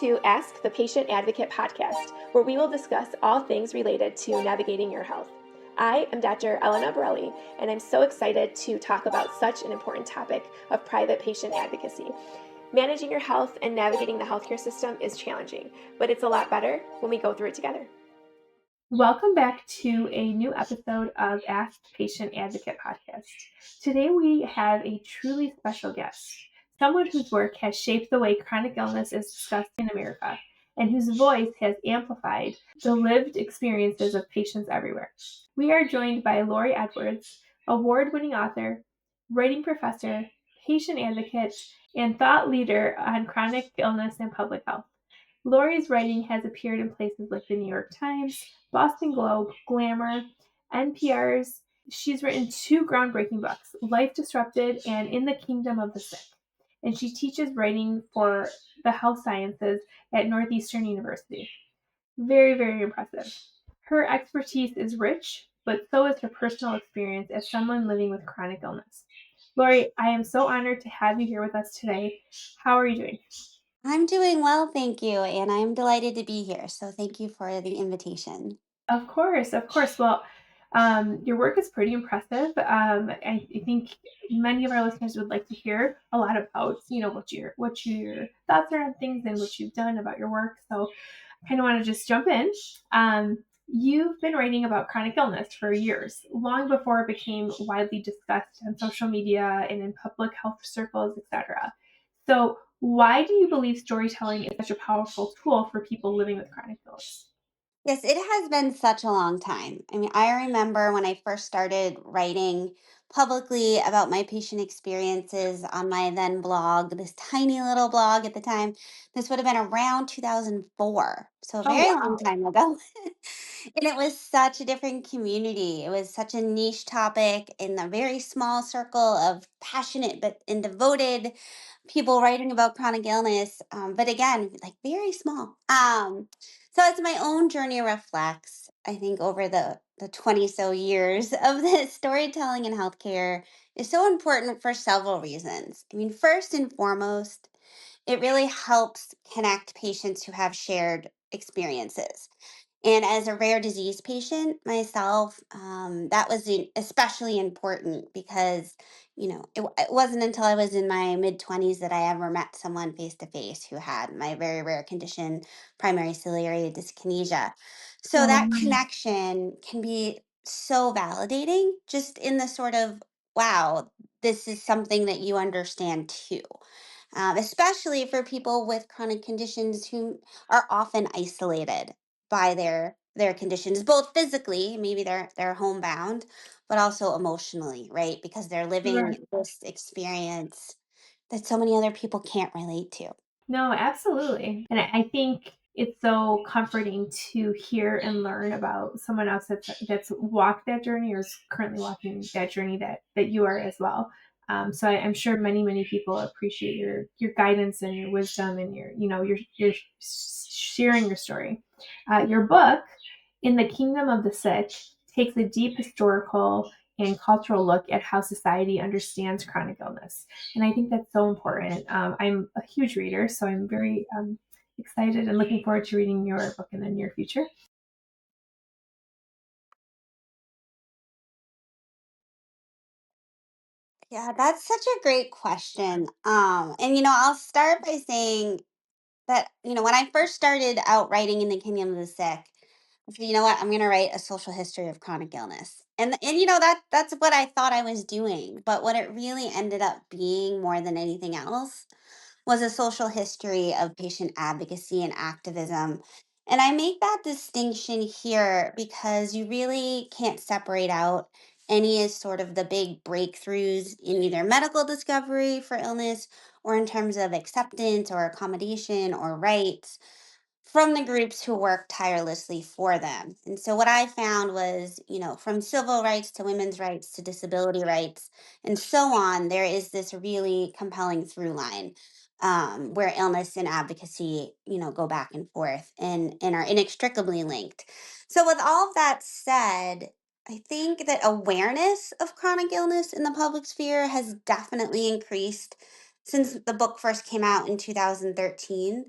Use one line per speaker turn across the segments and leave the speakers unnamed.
to Ask the Patient Advocate podcast, where we will discuss all things related to navigating your health. I am Dr. Elena Borrelli, and I'm so excited to talk about such an important topic of private patient advocacy. Managing your health and navigating the healthcare system is challenging, but it's a lot better when we go through it together. Welcome back to a new episode of Ask Patient Advocate podcast. Today we have a truly special guest, someone whose work has shaped the way chronic illness is discussed in America, and whose voice has amplified the lived experiences of patients everywhere. We are joined by Laurie Edwards, award-winning author, writing professor, patient advocate, and thought leader on chronic illness and public health. Laurie's writing has appeared in places like the New York Times, Boston Globe, Glamour, NPR's. She's written 2 groundbreaking books, Life Disrupted and In the Kingdom of the Sick. And she teaches writing for the health sciences at Northeastern University. Very, very impressive. Her expertise is rich, but so is her personal experience as someone living with chronic illness. Laurie, I am so honored to have you here with us today. How are you doing?
I'm doing well, thank you, and I'm delighted to be here. So thank you for the invitation.
Of course, of course. Well, your work is pretty impressive. I think many of our listeners would like to hear a lot about, what your thoughts are on things and what you've done about your work. So, I kind of want to just jump in. You've been writing about chronic illness for years, long before it became widely discussed on social media and in public health circles, etc. So, why do you believe storytelling is such a powerful tool for people living with chronic illness?
Yes, it has been such a long time. I mean, I remember when I first started writing publicly about my patient experiences on my then blog, this tiny little blog at the time. This would have been around 2004, so a
Oh,
very long
wow.
time ago. And it was such a different community. It was such a niche topic in a very small circle of passionate but and devoted people writing about chronic illness. But again, like very small. So as my own journey reflects, I think over the 20 so years of this storytelling in healthcare is so important for several reasons. I mean, first and foremost, it really helps connect patients who have shared experiences. And as a rare disease patient myself, that was especially important because, it wasn't until I was in my mid 20s that I ever met someone face to face who had my very rare condition, primary ciliary dyskinesia. So
Oh,
that
no.
connection can be so validating, just in the sort of, wow, this is something that you understand too. Especially for people with chronic conditions who are often isolated by their conditions, both physically, maybe they're homebound, but also emotionally, right? Because they're
Right.
living this experience that so many other people can't relate to.
No, absolutely. And I think it's so comforting to hear and learn about someone else that's walked that journey or is currently walking that journey that you are as well. So I'm sure many people appreciate your guidance and your wisdom and your sharing your story. Your book, In the Kingdom of the Sick, takes a deep historical and cultural look at how society understands chronic illness. And I think that's so important. I'm a huge reader, so I'm very excited and looking forward to reading your book in the near future.
Yeah, that's such a great question. And I'll start by saying that, when I first started out writing in the Kingdom of the Sick, I said, you know what, I'm gonna write a social history of chronic illness. And that's what I thought I was doing. But what it really ended up being more than anything else was a social history of patient advocacy and activism. And I make that distinction here because you really can't separate out any as sort of the big breakthroughs in either medical discovery for illness or in terms of acceptance or accommodation or rights from the groups who work tirelessly for them. And so what I found was, from civil rights to women's rights to disability rights and so on, there is this really compelling through line, where illness and advocacy, go back and forth and are inextricably linked. So with all of that said, I think that awareness of chronic illness in the public sphere has definitely increased since the book first came out in 2013.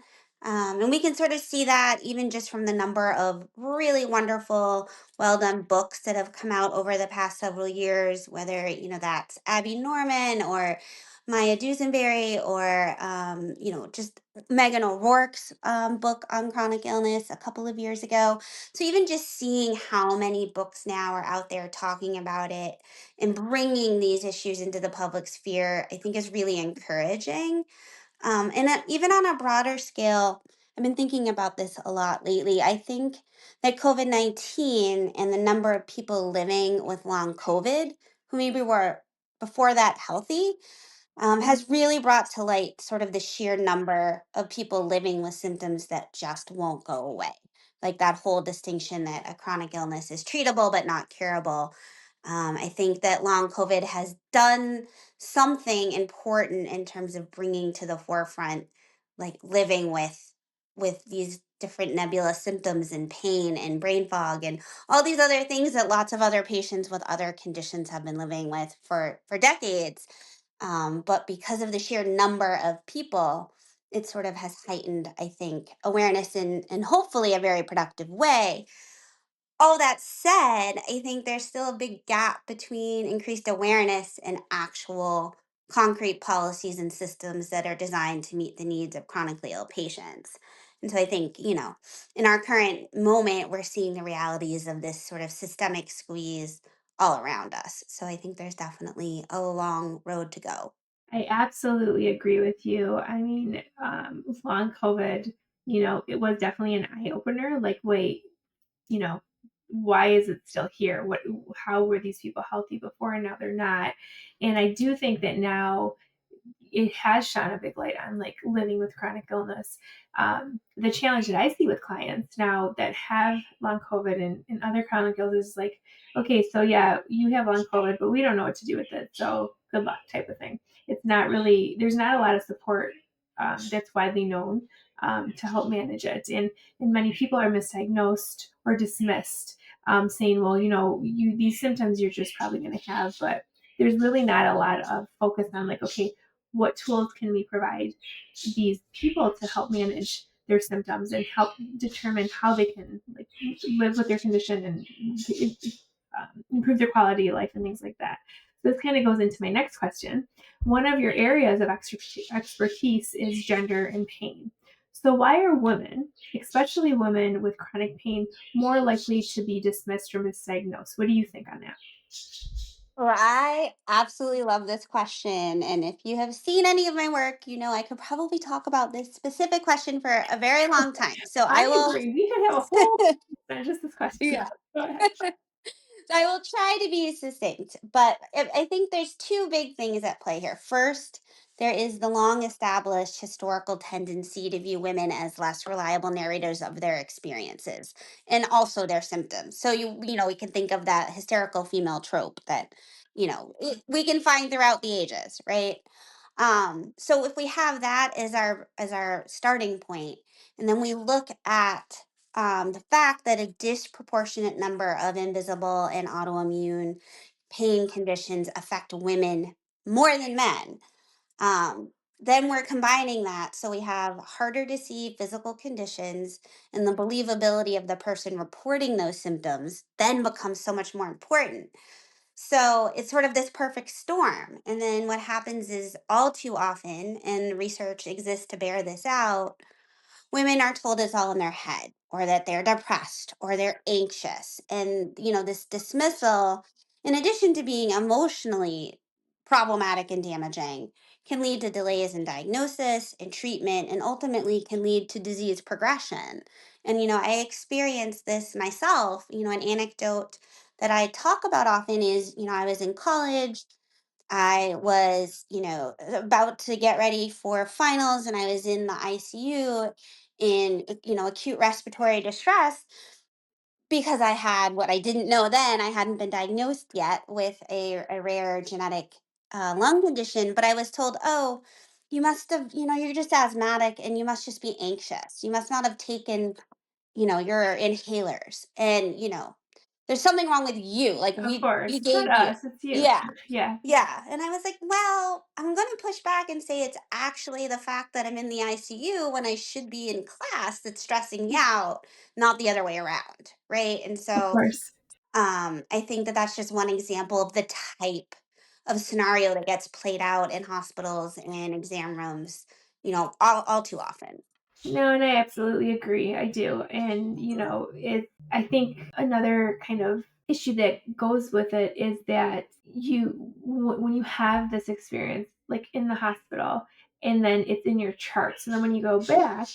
And we can sort of see that even just from the number of really wonderful, well done books that have come out over the past several years, whether, that's Abby Norman or Maya Dusenberry or, just Megan O'Rourke's book on chronic illness a couple of years ago. So even just seeing how many books now are out there talking about it and bringing these issues into the public sphere, I think is really encouraging. And even on a broader scale, I've been thinking about this a lot lately. I think that COVID-19 and the number of people living with long COVID who maybe were before that healthy has really brought to light sort of the sheer number of people living with symptoms that just won't go away. Like that whole distinction that a chronic illness is treatable but not curable. I think that long COVID has done something important in terms of bringing to the forefront, like living with these different nebulous symptoms and pain and brain fog and all these other things that lots of other patients with other conditions have been living with for decades. But because of the sheer number of people, it sort of has heightened, I think, awareness in hopefully a very productive way. All that said, I think there's still a big gap between increased awareness and actual concrete policies and systems that are designed to meet the needs of chronically ill patients. And so I think, in our current moment, we're seeing the realities of this sort of systemic squeeze all around us. So I think there's definitely a long road to go.
I absolutely agree with you. I mean, long COVID, it was definitely an eye opener. Like, wait, you know, why is it still here? How were these people healthy before and now they're not? And I do think that now it has shone a big light on like living with chronic illness. The challenge that I see with clients now that have long COVID and other chronic illnesses is like, okay, so yeah, you have long COVID, but we don't know what to do with it. So good luck type of thing. It's not really, there's not a lot of support that's widely known to help manage it. And many people are misdiagnosed or dismissed, saying, well, these symptoms you're just probably going to have, but there's really not a lot of focus on like, okay, what tools can we provide these people to help manage their symptoms and help determine how they can like live with their condition and improve their quality of life and things like that. So this kind of goes into my next question. One of your areas of expertise is gender and pain. So why are women, especially women with chronic pain, more likely to be dismissed or misdiagnosed? What do you think on that?
Well, I absolutely love this question. And if you have seen any of my work, I could probably talk about this specific question for a very long time. So I
I
will.
agree. We could have a whole not just this question.
Yeah.
Go ahead.
So I will try to be succinct, but I think there's two big things at play here. First, there is the long established historical tendency to view women as less reliable narrators of their experiences and also their symptoms. So we can think of that hysterical female trope that, we can find throughout the ages, right? So if we have that as our starting point, and then we look at the fact that a disproportionate number of invisible and autoimmune pain conditions affect women more than men. Then we're combining that. So we have harder to see physical conditions, and the believability of the person reporting those symptoms then becomes so much more important. So it's sort of this perfect storm. And then what happens is all too often, and research exists to bear this out, women are told it's all in their head or that they're depressed or they're anxious. And, this dismissal, in addition to being emotionally problematic and damaging, can lead to delays in diagnosis and treatment and ultimately can lead to disease progression. And, I experienced this myself. An anecdote that I talk about often is, I was in college. I was, about to get ready for finals and I was in the ICU in, acute respiratory distress because I had what I didn't know then. I hadn't been diagnosed yet with a rare genetic lung condition, but I was told, oh, you must have, you're just asthmatic and you must just be anxious. You must not have taken, your inhalers. And, there's something wrong with you. Like
Of
we
course. It's not
gave you.
us, it's you.
Yeah.
Yeah,
Yeah. And I was like, well, I'm going to push back and say it's actually the fact that I'm in the ICU when I should be in class that's stressing me out, not the other way around. Right. And
of
so
course.
I think that that's just one example of the type of scenario that gets played out in hospitals and exam rooms, all too often.
No, and I absolutely agree. I do. And, I think another kind of issue that goes with it is that when you have this experience, like in the hospital, and then it's in your chart. So then when you go back,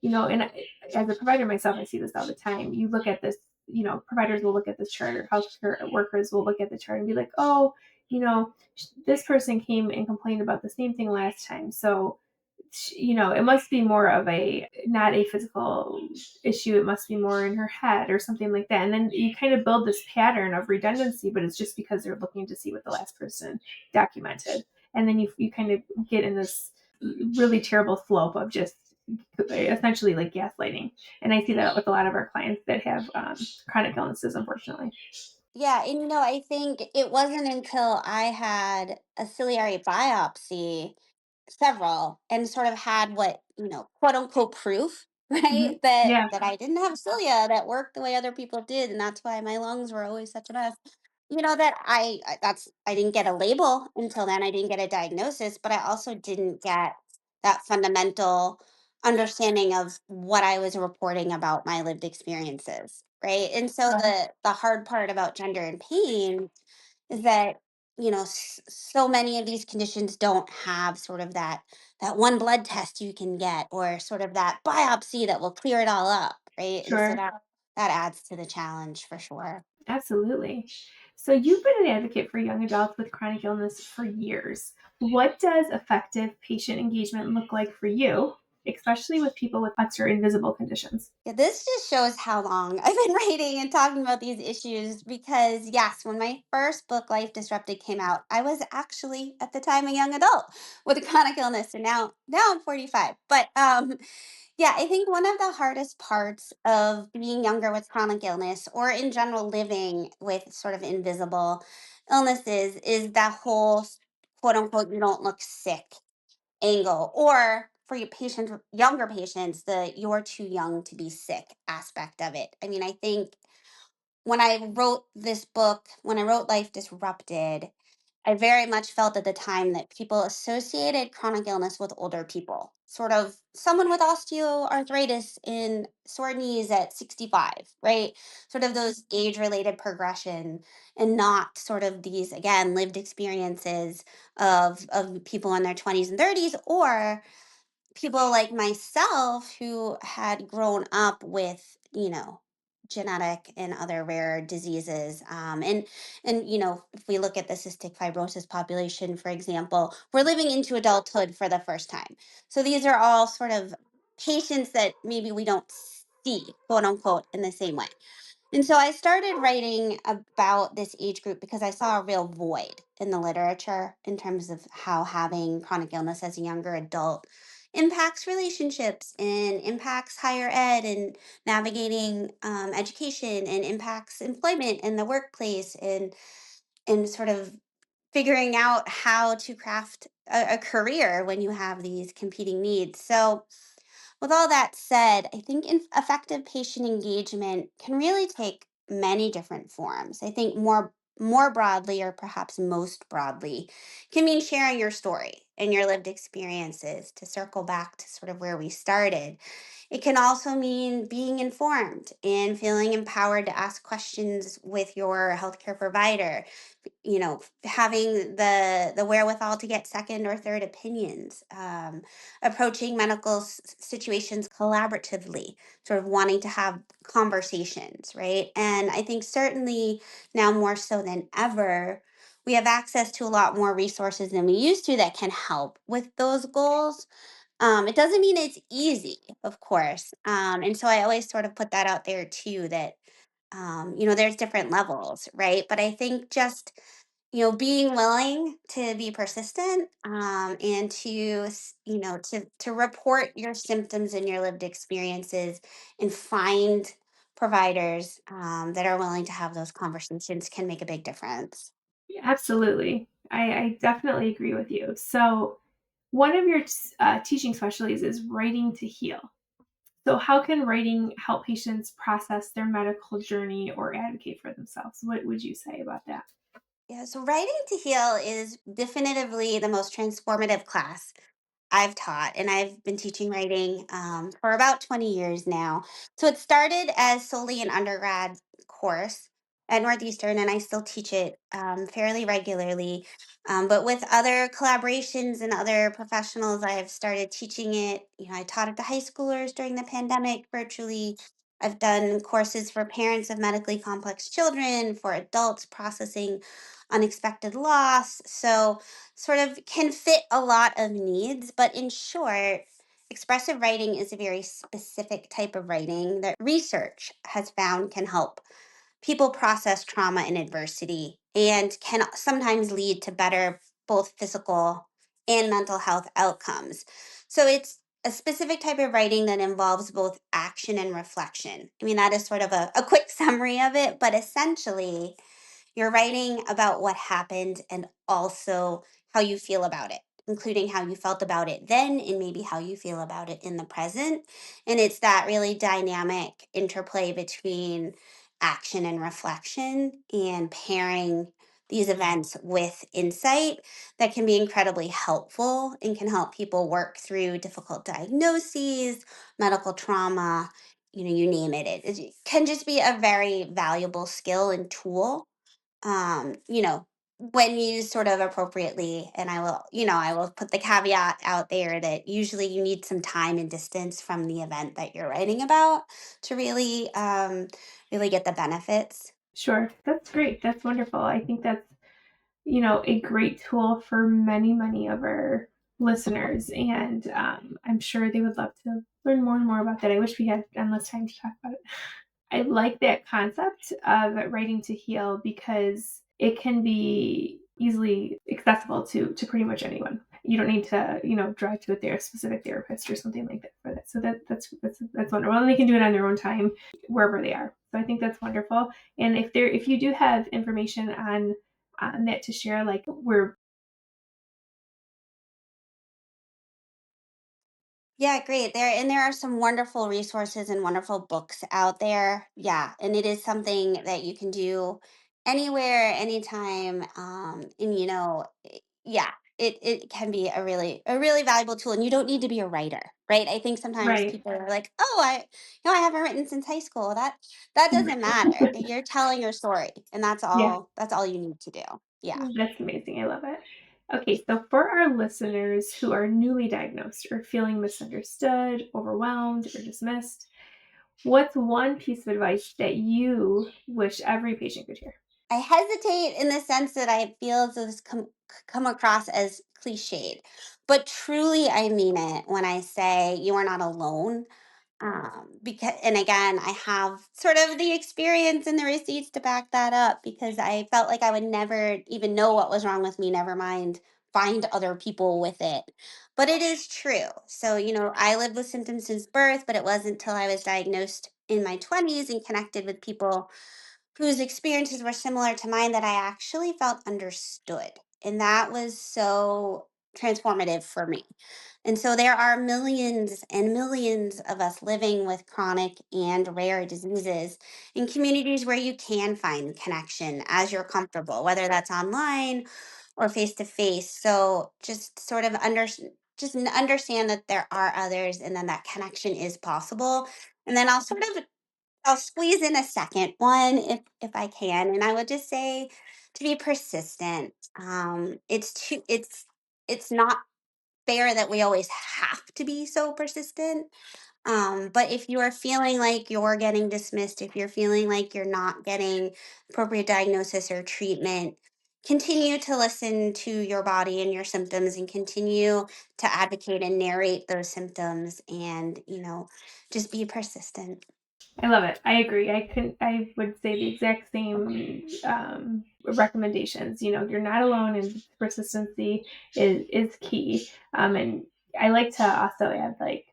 and as a provider myself, I see this all the time. You look at this, providers will look at this chart, or healthcare workers will look at the chart and be like, oh, this person came and complained about the same thing last time. So it must be more of a not a physical issue. It must be more in her head or something like that. And then you kind of build this pattern of redundancy, but it's just because they're looking to see what the last person documented. And then you kind of get in this really terrible slope of just essentially like gaslighting. And I see that with a lot of our clients that have chronic illnesses, unfortunately.
Yeah, and I think it wasn't until I had a ciliary biopsy, several, and sort of had what, quote unquote proof,
Hmm.
right? That
Yeah,
that I didn't have cilia that worked the way other people did, and that's why my lungs were always such a mess. That I didn't get a label until then. I didn't get a diagnosis, but I also didn't get that fundamental understanding of what I was reporting about my lived experiences, right? And so the hard part about gender and pain is that so many of these conditions don't have sort of that one blood test you can get, or sort of that biopsy that will clear it all up, right? And so
sure.
that adds to the challenge for sure.
Absolutely. So you've been an advocate for young adults with chronic illness for years. What does effective patient engagement look like for you, especially with people with complex or invisible conditions?
Yeah, this just shows how long I've been writing and talking about these issues, because yes, when my first book, Life Disrupted, came out, I was actually at the time a young adult with a chronic illness, and now I'm 45. But yeah, I think one of the hardest parts of being younger with chronic illness, or in general living with sort of invisible illnesses, is that whole quote unquote you don't look sick angle, or for your patients, younger patients, the you're too young to be sick aspect of it. I mean, I think when I wrote this book, when I wrote Life Disrupted, I very much felt at the time that people associated chronic illness with older people, sort of someone with osteoarthritis and sore knees at 65, right? Sort of those age related progression, and not sort of these, again, lived experiences of people in their 20s and 30s, or people like myself who had grown up with, genetic and other rare diseases. And if we look at the cystic fibrosis population, for example, we're living into adulthood for the first time. So these are all sort of patients that maybe we don't see, quote unquote, in the same way. And so I started writing about this age group because I saw a real void in the literature in terms of how having chronic illness as a younger adult impacts relationships and impacts higher ed and navigating education, and impacts employment in the workplace, and sort of figuring out how to craft a career when you have these competing needs. So with all that said, I think effective patient engagement can really take many different forms. I think more broadly, or perhaps most broadly, can mean sharing your story and your lived experiences, to circle back to sort of where we started. It can also mean being informed and feeling empowered to ask questions with your healthcare provider, having the wherewithal to get second or third opinions, approaching medical situations collaboratively, sort of wanting to have conversations, right? And I think certainly now more so than ever, we have access to a lot more resources than we used to that can help with those goals. It doesn't mean it's easy, of course. And so I always sort of put that out there too, that there's different levels, right? But I think just being willing to be persistent, and to to report your symptoms and your lived experiences, and find providers that are willing to have those conversations can make a big difference.
Absolutely. I definitely agree with you. So, one of your teaching specialties is writing to heal. So, how can writing help patients process their medical journey or advocate for themselves? What would you say about that?
Yeah, so writing to heal is definitively the most transformative class I've taught, and I've been teaching writing for about 20 years now. So it started as solely an undergrad course at Northeastern, and I still teach it fairly regularly. But with other collaborations and other professionals, I have started teaching it. I taught it to high schoolers during the pandemic virtually. I've done courses for parents of medically complex children, for adults processing unexpected loss. So sort of can fit a lot of needs, but in short, expressive writing is a very specific type of writing that research has found can help people process trauma and adversity and can sometimes lead to better both physical and mental health outcomes. So it's a specific type of writing that involves both action and reflection. I mean, that is sort of a quick summary of it, but essentially, you're writing about what happened and also how you feel about it, including how you felt about it then and maybe how you feel about it in the present. And it's that really dynamic interplay between action and reflection and pairing these events with insight that can be incredibly helpful and can help people work through difficult diagnoses, medical trauma, you name it. It can just be a very valuable skill and tool when used sort of appropriately. And I will put the caveat out there that usually you need some time and distance from the event that you're writing about to really get the benefits.
Sure, that's great. That's wonderful. I think that's a great tool for many, many of our listeners, and I'm sure they would love to learn more and more about that. I wish we had endless time to talk about it. I like that concept of writing to heal because it can be easily accessible to pretty much anyone. You don't need to, drive to a specific therapist or something like that for that. So that's wonderful. And they can do it on their own time wherever they are. So I think that's wonderful. And if you do have information on that to share, like we're
Yeah, great. There are some wonderful resources and wonderful books out there. Yeah, and it is something that you can do anywhere, anytime. Yeah, it can be a really valuable tool, and you don't need to be a writer, right? I think sometimes
right.
people are like, "Oh, I haven't written since high school." That doesn't matter. You're telling your story, and that's
Yeah.
all. That's all you need to do. Yeah.
That's amazing. I love it. Okay, so for our listeners who are newly diagnosed or feeling misunderstood, overwhelmed, or dismissed, what's one piece of advice that you wish every patient could hear?
I hesitate in the sense that I feel as though this come across as cliched, but truly I mean it when I say you are not alone. Because, and again, I have sort of the experience and the receipts to back that up because I felt like I would never even know what was wrong with me, never mind find other people with it. But it is true. So, I lived with symptoms since birth, but it wasn't until I was diagnosed in my 20s and connected with people whose experiences were similar to mine that I actually felt understood. And that was so transformative for me. And so there are millions and millions of us living with chronic and rare diseases in communities where you can find connection as you're comfortable, whether that's online or face to face. So just sort of understand that there are others and then that connection is possible. And then I'll squeeze in a second one if I can, and I would just say to be persistent. It's not fair that we always have to be so persistent. But if you are feeling like you're getting dismissed, if you're feeling like you're not getting appropriate diagnosis or treatment, continue to listen to your body and your symptoms and continue to advocate and narrate those symptoms and, just be persistent.
I love it. I agree. I would say the exact same recommendations. You're not alone, and persistency is key. And I like to also add, like,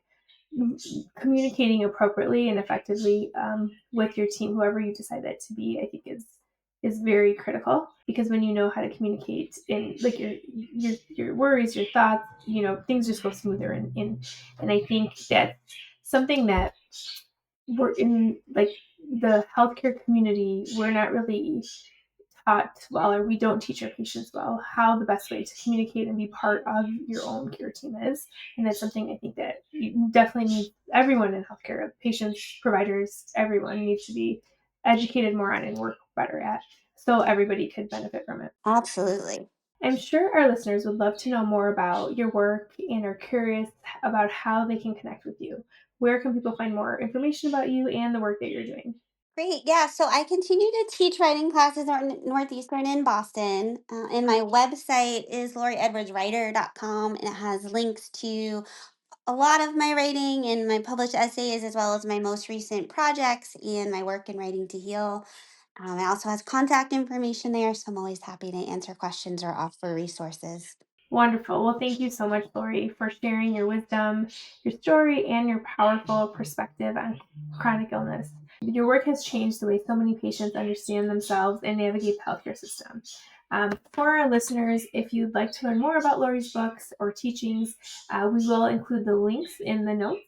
communicating appropriately and effectively with your team, whoever you decide that to be, I think is very critical, because when you know how to communicate in like your worries, your thoughts, things just go smoother. And I think that something that we're in, like the healthcare community, we're not really taught well, or we don't teach our patients well how the best way to communicate and be part of your own care team is. And that's something I think that you definitely need, everyone in healthcare, patients, providers, everyone needs to be educated more on and work better at, so everybody could benefit from it.
Absolutely.
I'm sure our listeners would love to know more about your work and are curious about how they can connect with you. Where can people find more information about you and the work that you're doing?
Great. Yeah. So I continue to teach writing classes on Northeastern in Boston. And my website is laurieedwardswriter.com. And it has links to a lot of my writing and my published essays, as well as my most recent projects and my work in Writing to Heal. It also has contact information there. So I'm always happy to answer questions or offer resources.
Wonderful. Well, thank you so much, Laurie, for sharing your wisdom, your story, and your powerful perspective on chronic illness. Your work has changed the way so many patients understand themselves and navigate the healthcare system. For our listeners, if you'd like to learn more about Laurie's books or teachings, we will include the links in the notes.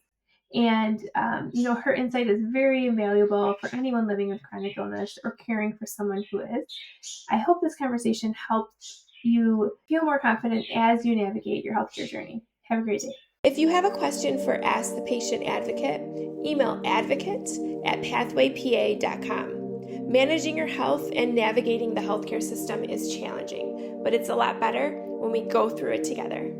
And, her insight is very invaluable for anyone living with chronic illness or caring for someone who is. I hope this conversation helped you feel more confident as you navigate your healthcare journey. Have a great day. If you have a question for Ask the Patient Advocate, email advocate@pathwaypa.com. Managing your health and navigating the healthcare system is challenging, but it's a lot better when we go through it together.